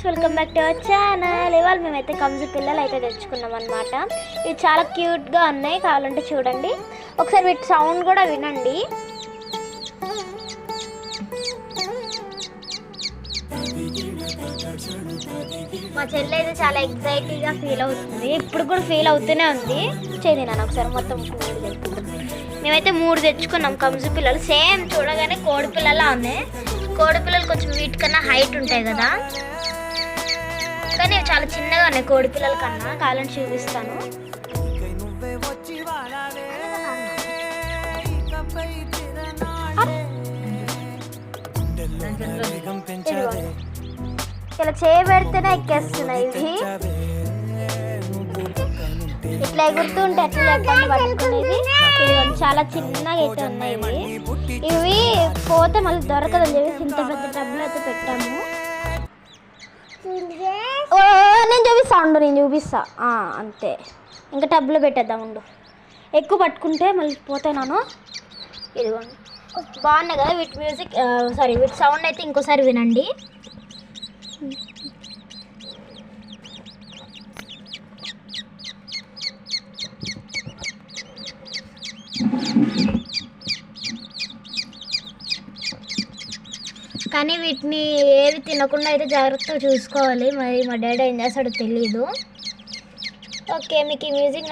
Welcome back to our channel. ఇవాళ మేమైతే కంజు పిల్లలు అయితే తెచ్చుకున్నాం అనమాట. ఇవి చాలా క్యూట్గా ఉన్నాయి, కావాలంటే చూడండి. ఒకసారి వీటి సౌండ్ కూడా వినండి. మా చెల్లి అయితే చాలా ఎగ్జైటింగ్గా ఫీల్ అవుతుంది, ఇప్పుడు కూడా ఫీల్ అవుతూనే ఉంది. చేదినాను ఒకసారి మొత్తం 3 తెచ్చుకున్నాం. మేమైతే 3 తెచ్చుకున్నాం కంజు పిల్లలు. సేమ్ చూడగానే కోడి పిల్లలా ఉన్నాయి. కోడి పిల్లలు కొంచెం వీటికన్నా హైట్ ఉంటాయి కదా, కానీ ఇవి చాలా చిన్నగా ఉన్నాయి కోడి పిల్లల కన్నా. కావాలని చూపిస్తాను. ఇలా చేయబెడితేనే ఎక్కేస్తున్నాయి ఇవి. ఇట్లా ఎగురుతుంటే అట్లా ఎక్కడ పట్టుకునేది. ఇవి చాలా చిన్నగా అయితే ఉన్నాయి. ఇవి పోతే మళ్ళీ దొరకదని చెప్పేసి ఇంత పెద్ద డబ్బులు అయితే పెట్టాము. నేను చూపిస్తా అంతే. ఇంకా టబ్లో పెట్టేద్దాం ఉండు. ఎక్కువ పట్టుకుంటే మళ్ళీ పోతాను. ఇదిగోండి, బాగున్నాయి కదా వీటి మ్యూజిక్, వీటి సౌండ్ అయితే ఇంకోసారి వినండి. కానీ వీటిని ఏవి తినకుండా అయితే జాగ్రత్తగా చూసుకోవాలి. మరి మా డాడీ ఏం చేస్తాడో తెలీదు. ఓకే, మీకు ఈ మ్యూజిక్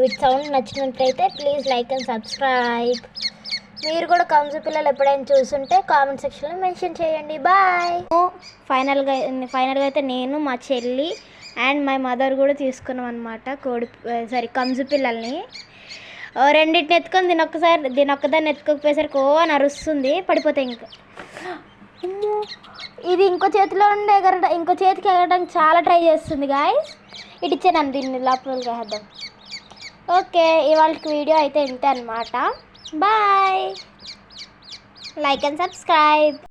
వీటి సౌండ్ నచ్చినట్లయితే ప్లీజ్ లైక్ అండ్ సబ్స్క్రైబ్. మీరు కూడా కంజు పిల్లలు ఎప్పుడైనా చూస్తుంటే కామెంట్ సెక్షన్లో మెన్షన్ చేయండి. బాయ్. ఫైనల్గా అయితే నేను, మా చెల్లి అండ్ మై మదర్ కూడా తీసుకున్నాం అనమాట కంజు పిల్లల్ని. రెండింటిని ఎత్తుకొని దీని ఒక్కదాన్ని ఎత్తుకోకపోయేసరికి అని అరుస్తుంది, పడిపోతాయి. ఇంకా ఇది ఇంకో చేతిలో ఉండే ఇంకో చేతికి ఎగరడానికి చాలా ట్రై చేస్తుంది గాయ్స్. ఇటు ఇచ్చాను, దీన్ని లోపలికి వేద్దాం. ఓకే, ఇవాళ వీడియో అయితే ఇంతే అనమాట. బాయ్. Like and subscribe.